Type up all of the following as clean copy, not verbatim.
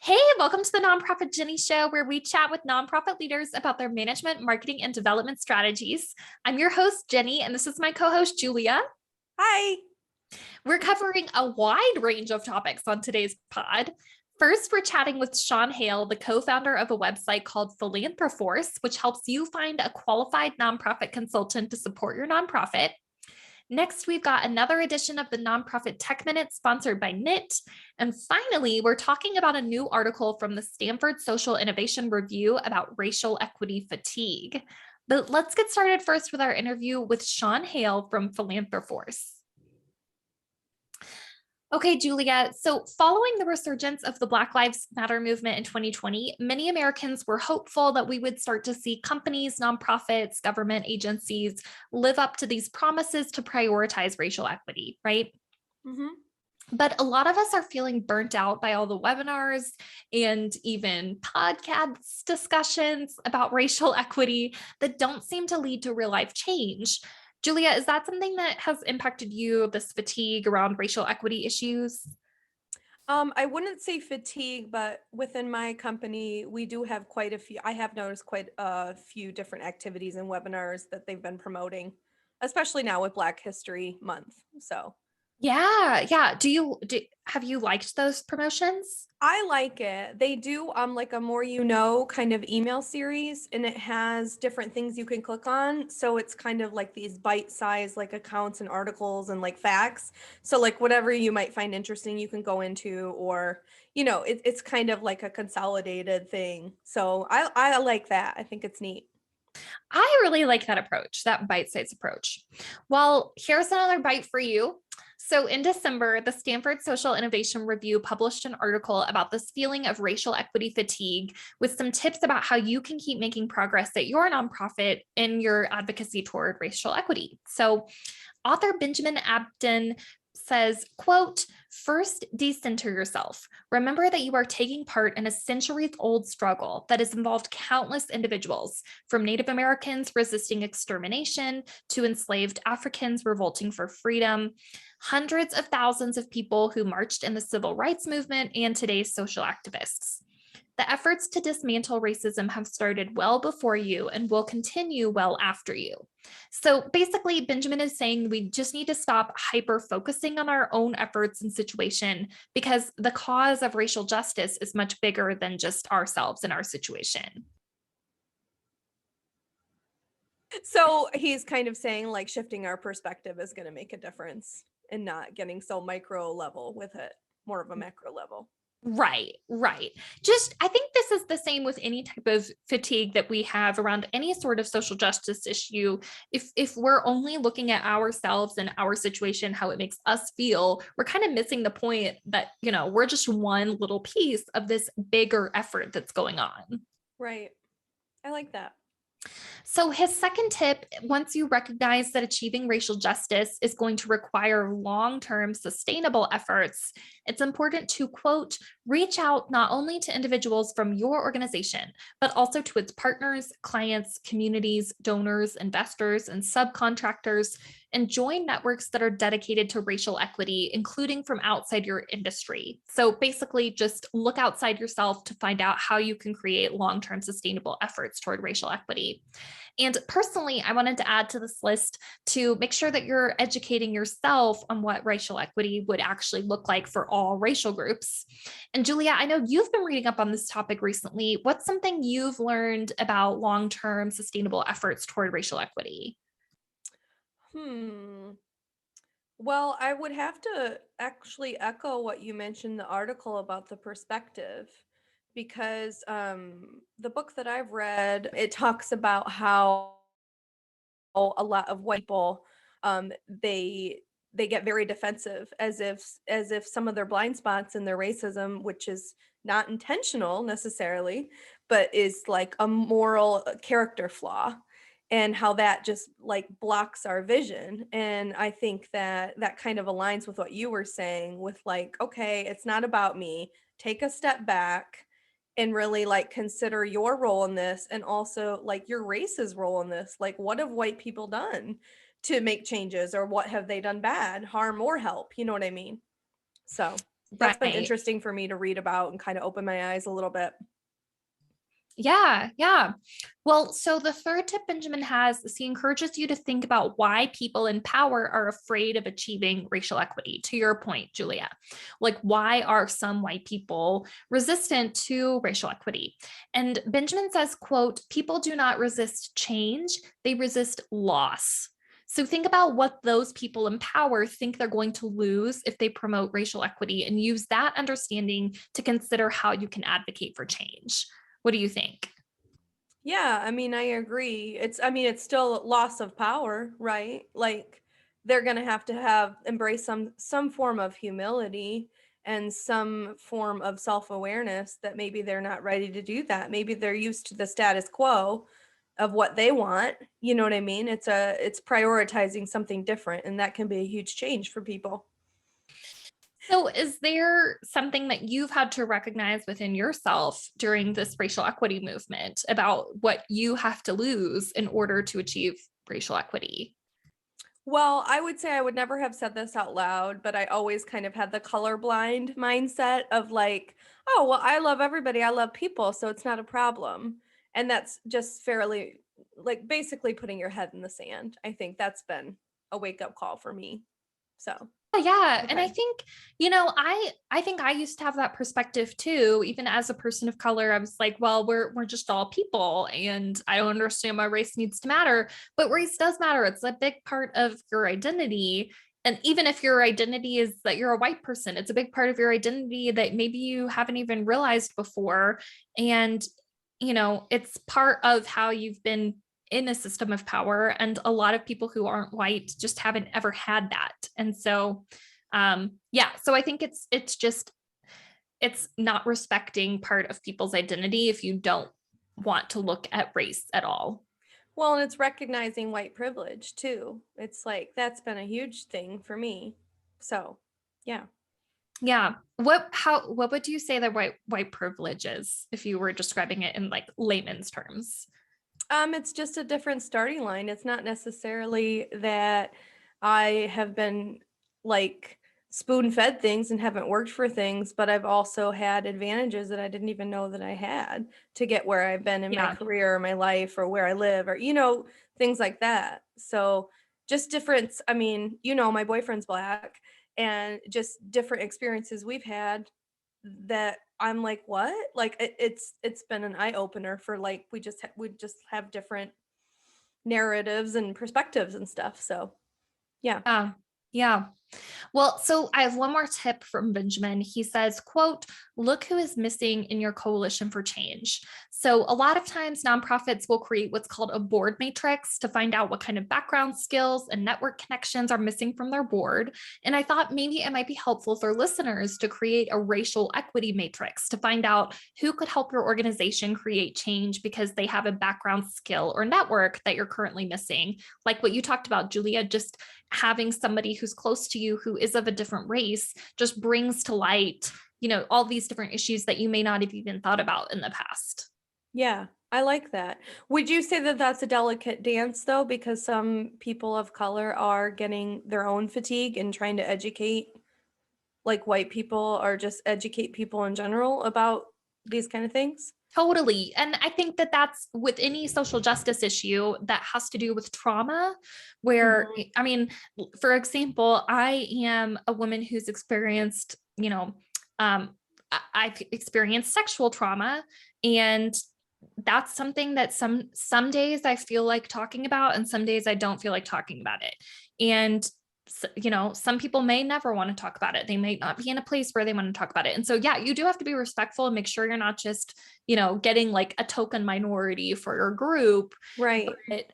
Hey, welcome to the Nonprofit Jenni Show, where we chat with nonprofit leaders about their management, marketing, and development strategies. I'm your host, Jenni, and this is my co-host, Julia. Hi. We're covering a wide range of topics on today's pod. First, we're chatting with Sean Hale, the co-founder of a website called Philanthroforce, which helps you find a qualified nonprofit consultant to support your nonprofit. Next, we've got another edition of the Nonprofit Tech Minute sponsored by KNIT. And finally, we're talking about a new article from the Stanford Social Innovation Review about racial equity fatigue. But let's get started first with our interview with Sean Hale from Philanthroforce. Okay, Julia. So following the resurgence of the Black Lives Matter movement in 2020, many Americans were hopeful that we would start to see companies, nonprofits, government agencies live up to these promises to prioritize racial equity, right? Mm-hmm. But a lot of us are feeling burnt out by all the webinars and even podcast discussions about racial equity that don't seem to lead to real life change. Julia, is that something that has impacted you, this fatigue around racial equity issues? I wouldn't say fatigue, but within my company, we do have quite a few. I have noticed quite a few different activities and webinars that they've been promoting, especially now with Black History Month. So Yeah. Have you liked those promotions? I like it. They do like a more kind of email series, and it has different things you can click on. So it's kind of like these bite-sized like accounts and articles and like facts. So like whatever you might find interesting, you can go into, or it's kind of like a consolidated thing. So I like that. I think it's neat. I really like that approach, that bite-sized approach. Well, here's another bite for you. So in December, the Stanford Social Innovation Review published an article about this feeling of racial equity fatigue with some tips about how you can keep making progress at your nonprofit in your advocacy toward racial equity. So author Benjamin Abden says, quote, first, decenter yourself. Remember that you are taking part in a centuries-old struggle that has involved countless individuals, from Native Americans resisting extermination to enslaved Africans revolting for freedom, hundreds of thousands of people who marched in the civil rights movement, and today's social activists. The efforts to dismantle racism have started well before you and will continue well after you. So basically, Benjamin is saying we just need to stop hyper focusing on our own efforts and situation because the cause of racial justice is much bigger than just ourselves and our situation. So he's kind of saying like shifting our perspective is going to make a difference and not getting so micro level with it, more of a macro level. Right. Just, I think this is the same with any type of fatigue that we have around any sort of social justice issue. If we're only looking at ourselves and our situation, how it makes us feel, we're kind of missing the point that, we're just one little piece of this bigger effort that's going on. Right. I like that. So, his second tip, once you recognize that achieving racial justice is going to require long term sustainable efforts, it's important to, quote, reach out not only to individuals from your organization, but also to its partners, clients, communities, donors, investors, and subcontractors, and join networks that are dedicated to racial equity, including from outside your industry. So, basically, just look outside yourself to find out how you can create long term sustainable efforts toward racial equity. And personally, I wanted to add to this list to make sure that you're educating yourself on what racial equity would actually look like for all racial groups. And Julia, I know you've been reading up on this topic recently. What's something you've learned about long-term sustainable efforts toward racial equity? Well, I would have to actually echo what you mentioned in the article about the perspective, because the book that I've read, it talks about how a lot of white people they get very defensive, as if some of their blind spots and their racism, which is not intentional necessarily, but is like a moral character flaw, and how that just like blocks our vision. And I think that that kind of aligns with what you were saying, with like, okay, it's not about me. Take a step back and really like consider your role in this, and also like your race's role in this. Like, what have white people done to make changes, or what have they done bad, harm, or help? You know what I mean? So That's been Right. interesting for me to read about and kind of open my eyes a little bit. Yeah, yeah. Well, so the third tip Benjamin has is he encourages you to think about why people in power are afraid of achieving racial equity. To your point, Julia, like why are some white people resistant to racial equity? And Benjamin says, quote, people do not resist change, they resist loss. So think about what those people in power think they're going to lose if they promote racial equity and use that understanding to consider how you can advocate for change. What do you think? Yeah, I mean, I agree. It's still loss of power, right? Like they're going to have embrace some form of humility and some form of self-awareness that maybe they're not ready to do that. Maybe they're used to the status quo of what they want. You know what I mean? It's prioritizing something different, and that can be a huge change for people. So, is there something that you've had to recognize within yourself during this racial equity movement about what you have to lose in order to achieve racial equity? Well, I would say I would never have said this out loud, but I always kind of had the colorblind mindset of like, oh, well, I love everybody. I love people, so it's not a problem. And that's just fairly like basically putting your head in the sand. I think that's been a wake up call for me. So, Yeah, and I okay. think, I think I used to have that perspective too. Even as a person of color, I was like, well, we're just all people and I don't understand why race needs to matter, but race does matter. It's a big part of your identity. And even if your identity is that you're a white person, it's a big part of your identity that maybe you haven't even realized before. And it's part of how you've been in a system of power, and a lot of people who aren't white just haven't ever had that. And so yeah, so I think it's not respecting part of people's identity if you don't want to look at race at all. Well, and it's recognizing white privilege too. It's like that's been a huge thing for me. So, yeah. Yeah, what would you say that white privilege is if you were describing it in like layman's terms? It's just a different starting line. It's not necessarily that I have been like spoon-fed things and haven't worked for things, but I've also had advantages that I didn't even know that I had to get where I've been in my Yeah. career or my life or where I live or things like that. So just difference. I mean, my boyfriend's black and just different experiences we've had that I'm like, what? Like it's been an eye opener for like we just have different narratives and perspectives and stuff. So yeah. Yeah. Yeah. Well, so I have one more tip from Benjamin. He says, quote, look who is missing in your coalition for change. So a lot of times nonprofits will create what's called a board matrix to find out what kind of background skills and network connections are missing from their board. And I thought maybe it might be helpful for listeners to create a racial equity matrix to find out who could help your organization create change because they have a background skill or network that you're currently missing. Like what you talked about, Julia, just having somebody who's close to you who is of a different race just brings to light, all these different issues that you may not have even thought about in the past. Yeah. I like that. Would you say that that's a delicate dance though, because some people of color are getting their own fatigue and trying to educate like white people or just educate people in general about these kind of things? Totally. And I think that that's with any social justice issue that has to do with trauma, where, Mhm. I mean, for example, I am a woman who's experienced, I've experienced sexual trauma, and that's something that some days I feel like talking about and some days I don't feel like talking about it. And some people may never want to talk about it. They may not be in a place where they want to talk about it. And so yeah, you do have to be respectful and make sure you're not just, getting like a token minority for your group, Right.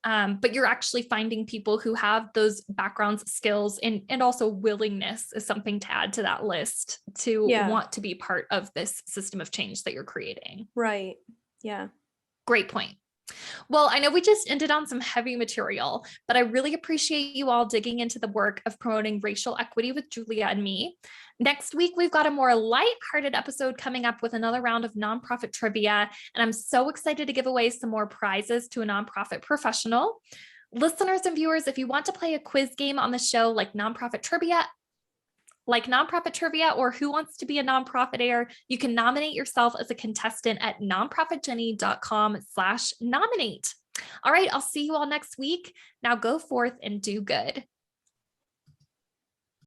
but you're actually finding people who have those backgrounds, skills, and also willingness is something to add to that list to Yeah. want to be part of this system of change that you're creating. Right. Yeah. Great point. Well, I know we just ended on some heavy material, but I really appreciate you all digging into the work of promoting racial equity with Julia and me. Next week, we've got a more light-hearted episode coming up with another round of nonprofit trivia, and I'm so excited to give away some more prizes to a nonprofit professional. Listeners and viewers, if you want to play a quiz game on the show like nonprofit trivia, Like nonprofit trivia or who wants to be a nonprofiteer, you can nominate yourself as a contestant at nonprofitjenni.com/nominate. All right, I'll see you all next week. Now go forth and do good.